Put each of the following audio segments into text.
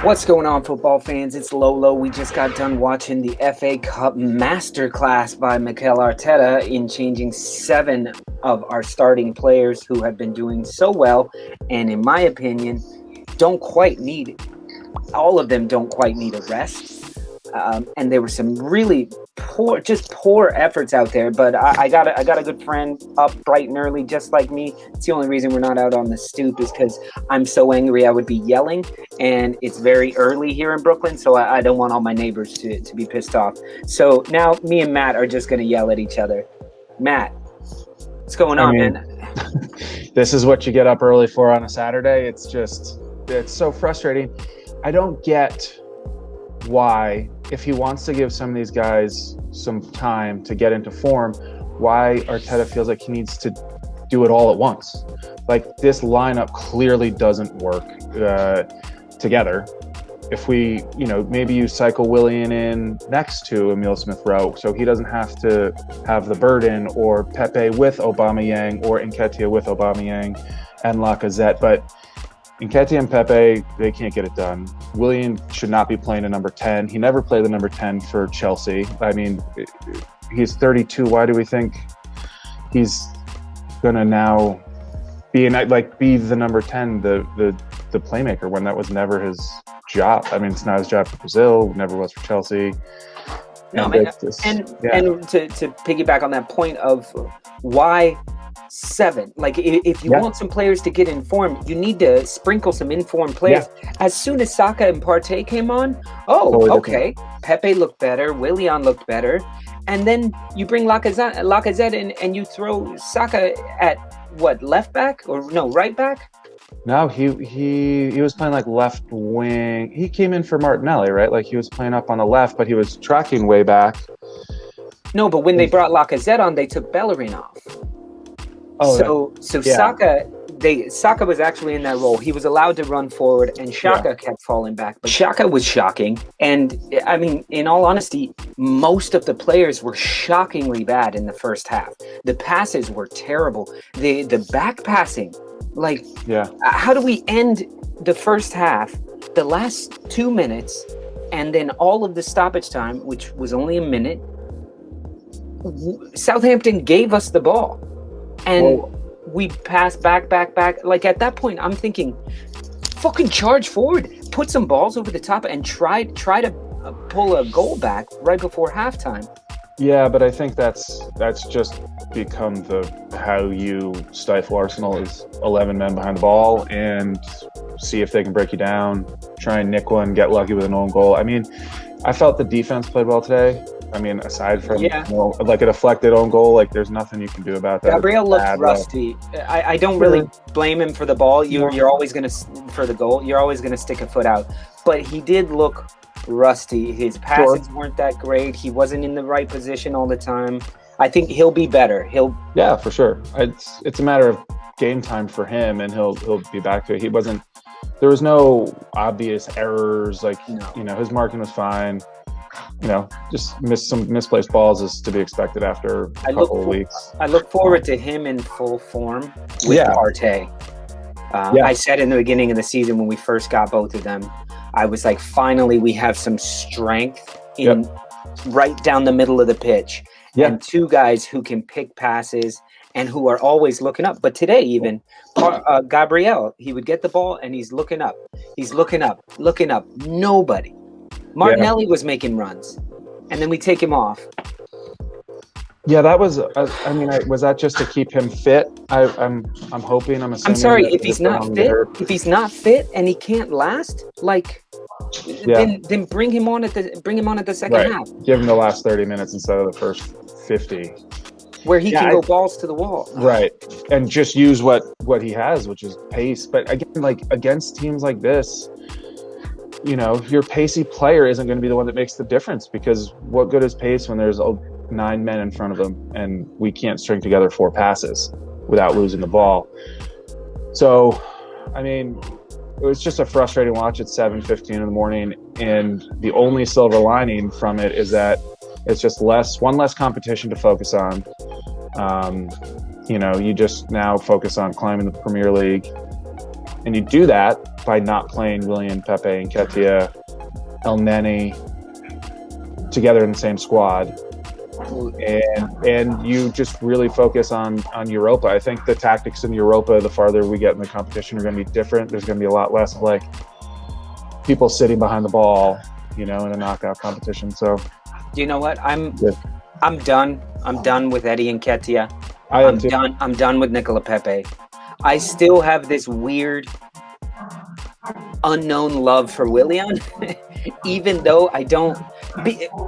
What's going on, football fans? It's Lolo. We just got done watching the FA Cup masterclass by Mikel Arteta in changing 7 of our starting players who have been doing so well, and in my opinion, all of them don't quite need a rest. And there were some really poor efforts out there. But I got a good friend up bright and early, just like me. It's the only reason we're not out on the stoop is because I'm so angry I would be yelling, and it's very early here in Brooklyn, so I don't want all my neighbors to be pissed off. So now me and Matt are just going to yell at each other. Matt, what's going on, man? This is what you get up early for on a Saturday. It's so frustrating. I don't get why, if he wants to give some of these guys some time to get into form, why Arteta feels like he needs to do it all at once. Like, this lineup clearly doesn't work together. If we, maybe you cycle Willian in next to Emile Smith-Rowe so he doesn't have to have the burden, or Pepe with Aubameyang, or Nketiah with Aubameyang and Lacazette. But Nketiah and Pepe, they can't get it done. Willian should not be playing a number 10. He never played the number 10 for Chelsea. I mean, he's 32. Why do we think he's going to now be the number 10, the playmaker, when that was never his job? I mean, it's not his job for Brazil, never was for Chelsea. No, and to piggyback on that point of why 7, like if you want some players to get informed, you need to sprinkle some informed players. As soon as Saka and Partey came on, okay, Pepe looked better, Willian looked better, and then you bring Lacazette in and you throw Saka at what, left back or no, right back? No, he was playing like left wing. He came in for Martinelli, right? Like, he was playing up on the left, but he was tracking way back. No, but when they brought Lacazette on, they took Bellerin off. Saka was actually in that role. He was allowed to run forward, and Xhaka kept falling back. But Xhaka was shocking. And I mean, in all honesty, most of the players were shockingly bad in the first half. The passes were terrible. The back passing, how do we end the first half, the last 2 minutes, and then all of the stoppage time, which was only a minute? Southampton gave us the ball. And we pass back. Like, at that point, I'm thinking, fucking charge forward, put some balls over the top, and try to pull a goal back right before halftime. Yeah, but I think that's just become how you stifle Arsenal is 11 men behind the ball and see if they can break you down, try and nick one, get lucky with an own goal. I mean, I felt the defense played well today. I mean, aside from like a deflected own goal, like, there's nothing you can do about that. Gabriel looked rusty. I don't really blame him for the ball. You're always gonna, for the goal, you're always gonna stick a foot out. But he did look rusty. His passes weren't that great. He wasn't in the right position all the time. I think he'll be better. Yeah, for sure. It's a matter of game time for him, and he'll be back to it. There was no obvious errors. Like, his marking was fine. Just some misplaced balls is to be expected after a couple of weeks. I look forward to him in full form with Partey. I said in the beginning of the season when we first got both of them, I was like, finally we have some strength in right down the middle of the pitch. And 2 guys who can pick passes and who are always looking up. But today even, Gabriel, he would get the ball and he's looking up. Nobody. Martinelli was making runs, and then we take him off. Yeah, that was. Was that just to keep him fit? I'm hoping. I'm sorry, if he's not fit and he can't last, then bring him on at the second half. Give him the last 30 minutes instead of the first 50, where he can go balls to the wall. Right, and just use what he has, which is pace. But again, like, against teams like this, your pacey player isn't going to be the one that makes the difference, because what good is pace when there's 9 men in front of him and we can't string together 4 passes without losing the ball? So, I mean, it was just a frustrating watch at 7:15 in the morning, and the only silver lining from it is that it's just one less competition to focus on. You just now focus on climbing the Premier League. And you do that by not playing Willian, Pepe, Nketiah, El Neni together in the same squad. And you just really focus on Europa. I think the tactics in Europa, the farther we get in the competition, are going to be different. There's going to be a lot less of like people sitting behind the ball, in a knockout competition. So, you know what? I'm done. I'm done with Eddie Nketiah. I'm done with Nicola Pepe. I still have this weird unknown love for Willian, even though I don't,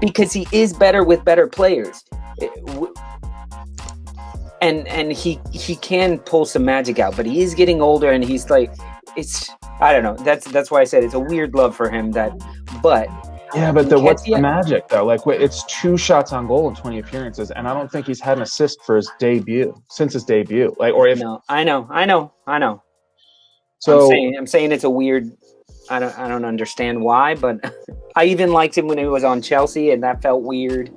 because he is better with better players, and he can pull some magic out, but he is getting older, and he's like, I don't know. That's why I said it's a weird love for him. But what's the magic though? Like, it's 2 shots on goal in 20 appearances, and I don't think he's had an assist for since his debut. Like, or if no, I know. So I'm saying it's a weird. I don't understand why, but I even liked him when he was on Chelsea, and that felt weird.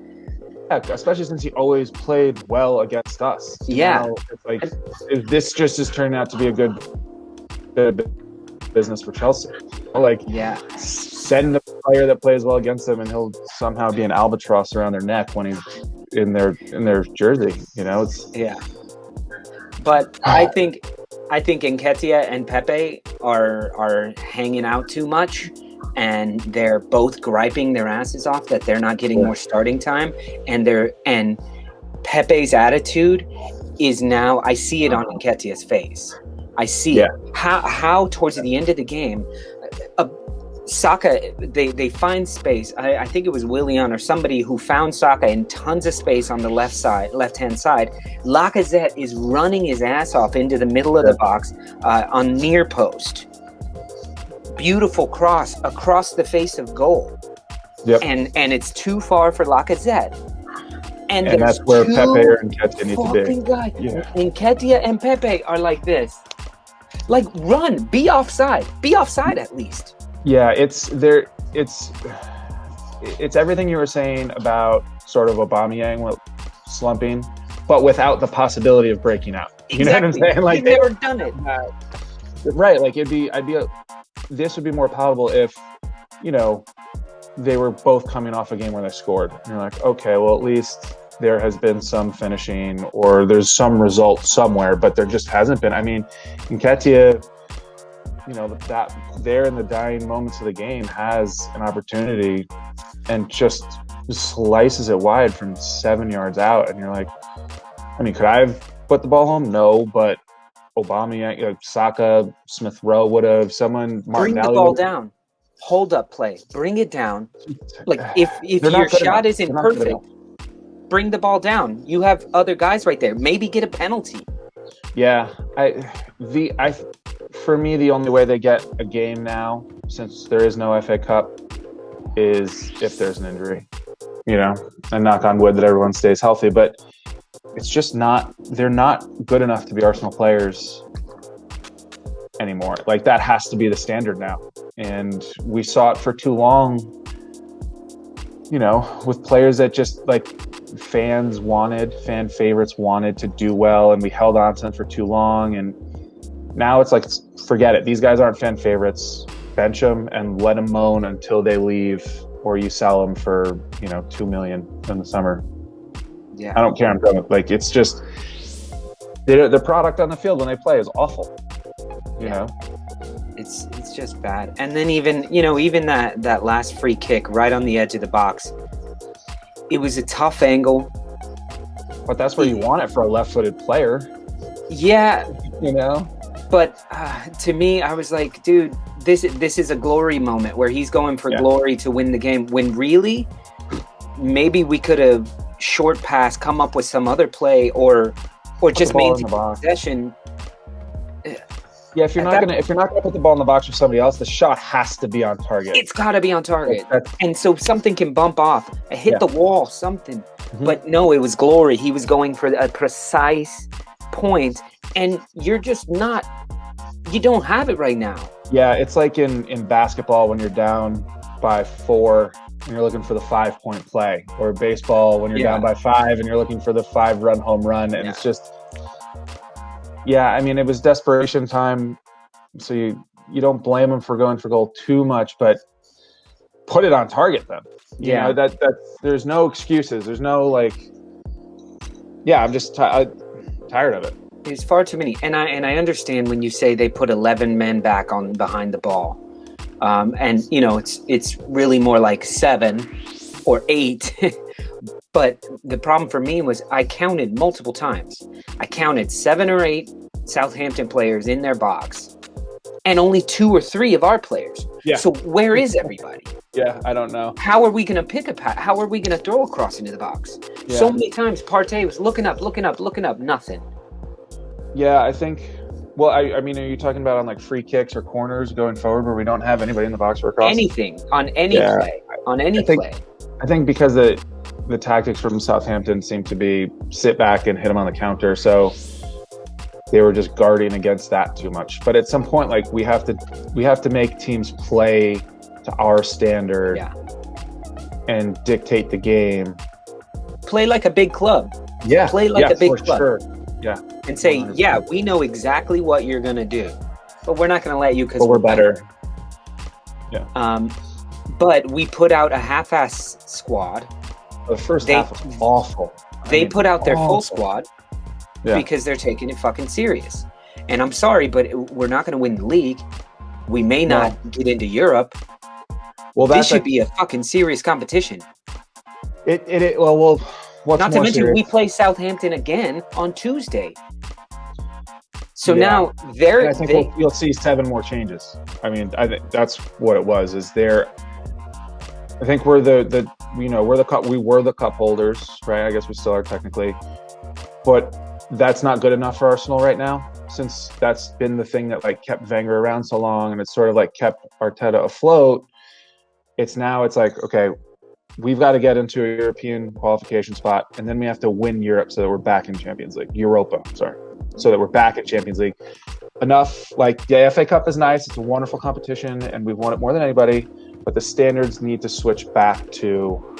Yeah, especially since he always played well against us. Yeah, it's like this just is turning out to be a good bit of business for Chelsea. Like, send the player that plays well against them, and he'll somehow be an albatross around their neck when he's in their jersey. But I think Nketiah and Pepe are hanging out too much, and they're both griping their asses off that they're not getting more starting time, and Pepe's attitude is now, I see it on Nketiah's face. I see it. How towards the end of the game, Saka, they find space. I think it was Willian or somebody who found Saka in tons of space on the left-hand side. Lacazette is running his ass off into the middle of the box on near post. Beautiful cross across the face of goal. Yep. And it's too far for Lacazette. And that's where Pepe or Nketiah need to be. Nketiah and Pepe are like this. Like, run, be offside at least. Yeah, it's everything you were saying about sort of Aubameyang slumping, but without the possibility of breaking out. You know what I'm saying? Like, you've never done it. Right. Like, this would be more palatable if, they were both coming off a game where they scored. And you're like, okay, well, at least there has been some finishing, or there's some result somewhere, but there just hasn't been. I mean, Nketiah, that there in the dying moments of the game has an opportunity and just slices it wide from 7 yards out. And you're like, I mean, could I have put the ball home? No, but Aubameyang, Saka, Smith Rowe would have. Bring the ball down. Hold up play. Bring it down. Like, if your shot isn't perfect, bring the ball down. You have other guys right there. Maybe get a penalty. Yeah, for me, the only way they get a game now, since there is no FA Cup, is if there's an injury, and knock on wood that everyone stays healthy. But it's just they're not good enough to be Arsenal players anymore. Like, that has to be the standard now. And we saw it for too long, with players that just, like, fan favorites wanted to do well, and we held on to them for too long. And now it's like, forget it. These guys aren't fan favorites. Bench them and let them moan until they leave, or you sell them for, $2 million in the summer. Yeah, I don't care. I'm done. Like, it's just the product on the field when they play is awful. You know, it's just bad. And then even that last free kick right on the edge of the box, it was a tough angle. But that's where you want it for a left-footed player. Yeah, But to me, I was like, dude, this is a glory moment where he's going for glory to win the game. When really, maybe we could have short pass, come up with some other play, or just maintain possession. Yeah, if you're not gonna put the ball in the box for somebody else, the shot has to be on target. It's got to be on target, and so something can bump off, hit the wall, something. Mm-hmm. But no, it was glory. He was going for a precise point, and you're just not. You don't have it right now. Yeah, it's like in basketball when you're down by 4 and you're looking for the 5-point play, or baseball when you're down by 5 and you're looking for the 5-run home run, and it's just. Yeah, I mean, it was desperation time So you don't blame him for going for goal too much, but put it on target then. You know, that there's no excuses. There's no like, yeah, I'm just tired of it. There's far too many, and I understand when you say they put 11 men back on behind the ball, and you know it's really more like 7 or 8. But the problem for me was I counted multiple times. I counted 7 or 8 Southampton players in their box, and only 2 or 3 of our players. Yeah. So where is everybody? Yeah, I don't know. How are we going to pick a pass? How are we going to throw a cross into the box? Yeah. So many times Partey was looking up, nothing. Yeah, I think. Well, I mean, are you talking about on like free kicks or corners going forward where we don't have anybody in the box for a cross? Anything on any play, on any play. I think because the tactics from Southampton seem to be sit back and hit them on the counter, so they were just guarding against that too much. But at some point, like we have to make teams play to our standard and dictate the game. Play like a big club. Yeah, play like a big club. Sure. Yeah, and say, 100%. Yeah, we know exactly what you're gonna do, but we're not gonna let you because we're better. Yeah. But we put out a half-ass squad. The first half was awful. They put out their full squad because they're taking it fucking serious. And I'm sorry, but we're not going to win the league. We may not get into Europe. Well, this should be a fucking serious competition. Well, what's not to mention serious? We play Southampton again on Tuesday. So now I think you'll see 7 more changes. I mean, I think that's what it was. I think we're we were the cup holders, right? I guess we still are technically, but that's not good enough for Arsenal right now, since that's been the thing that like kept Wenger around so long, and it's sort of like kept Arteta afloat. It's like, okay, we've got to get into a European qualification spot, and then we have to win Europe so that we're back in Champions League, so that we're back at Champions League. Enough, like the FA Cup is nice, it's a wonderful competition, and we've won it more than anybody. But the standards need to switch back to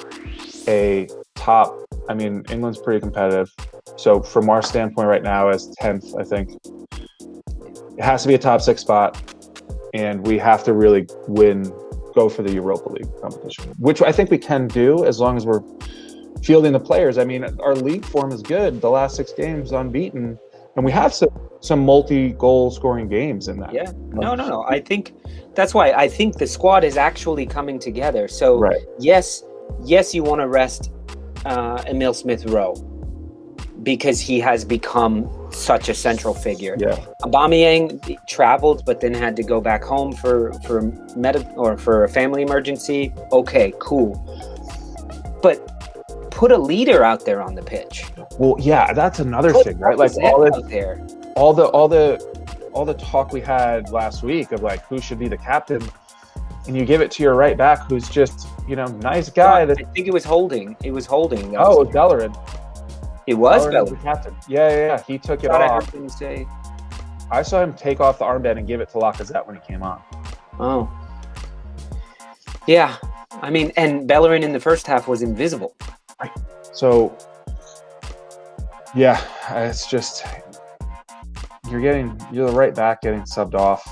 a top. I mean, England's pretty competitive. So from our standpoint right now as 10th, I think it has to be a top 6 spot. And we have to really go for the Europa League competition, which I think we can do as long as we're fielding the players. I mean, our league form is good. The last 6 games unbeaten. And we have some multi-goal scoring games in that. Yeah. No. I think that's why I think the squad is actually coming together. So yes, you want to rest Emile Smith-Rowe because he has become such a central figure. Yeah. Aubameyang traveled, but then had to go back home for a family emergency. Okay, cool. But put a leader out there on the pitch. Well, yeah, that's another thing, right? Like all the talk we had last week of like who should be the captain, and you give it to your right back, who's just nice guy. I think it was Holding. It was Bellerin. It was Bellerin, the captain. Yeah. He took it off. I saw him take off the armband and give it to Lacazette when he came on. Oh. Yeah, I mean, and Bellerin in the first half was invisible. Right. So, yeah, it's just you're the right back getting subbed off.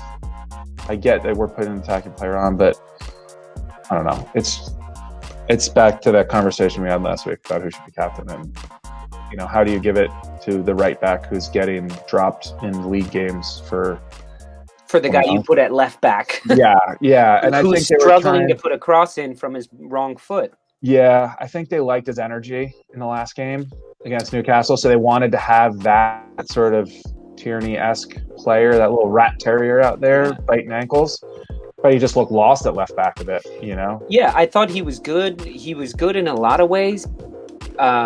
I get that we're putting an attacking player on, but I don't know. It's back to that conversation we had last week about who should be captain, and how do you give it to the right back who's getting dropped in league games for the guy you put at left back. Yeah, and I think they were struggling to put a cross in from his wrong foot. Yeah, I think they liked his energy in the last game against Newcastle, so they wanted to have that sort of Tierney-esque player, that little rat terrier out there biting ankles. But he just looked lost at left back a bit, Yeah, I thought he was good. He was good in a lot of ways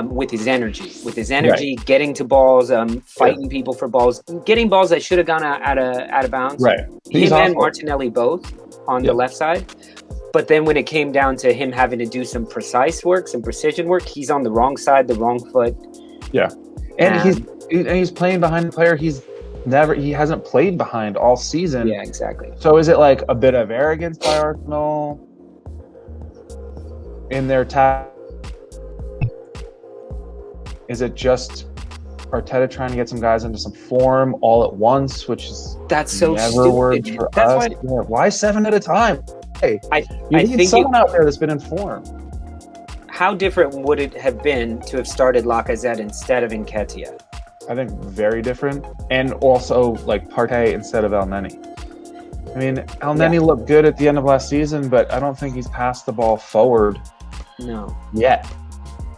with his energy. Right. Getting to balls, fighting people for balls, getting balls that should have gone out of bounds. Right. Him and Martinelli both on the left side. But then when it came down to him having to do some precise work, some precision work, he's on the wrong side, the wrong foot. Yeah. And he's playing behind the player he hasn't played behind all season. Yeah, exactly. So is it like a bit of arrogance by Arsenal in their Is it just Arteta trying to get some guys into some form all at once, which is that's so never worked stupid. for That's us. Why 7 at a time? Hey, I need think someone out there that's been in form. How different would it have been to have started Lacazette instead of Nketiah? I think very different, and also like Partey instead of Elneny. I mean, Elneny looked good at the end of last season, but I don't think he's passed the ball forward. No. Yet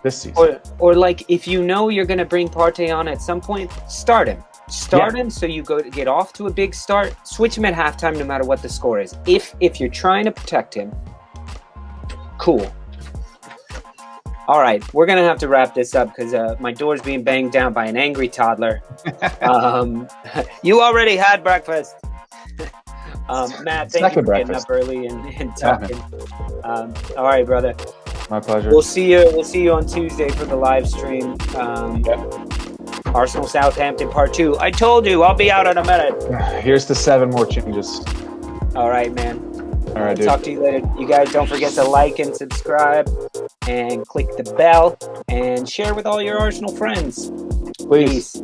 this season. Or like if you know you're going to bring Partey on at some point, start him. Start him so you get off to a big start. Switch him at halftime no matter what the score is. If you're trying to protect him, cool. All right, we're going to have to wrap this up because my door's being banged down by an angry toddler. You already had breakfast. Matt, thank you for getting up early and talking. All right, brother. My pleasure. We'll see you on Tuesday for the live stream. Arsenal Southampton Part 2. I told you, I'll be out in a minute. Here's the 7 more changes. All right, man. All right, dude. Talk to you later. You guys don't forget to like and subscribe and click the bell and share with all your Arsenal friends. Please. Peace.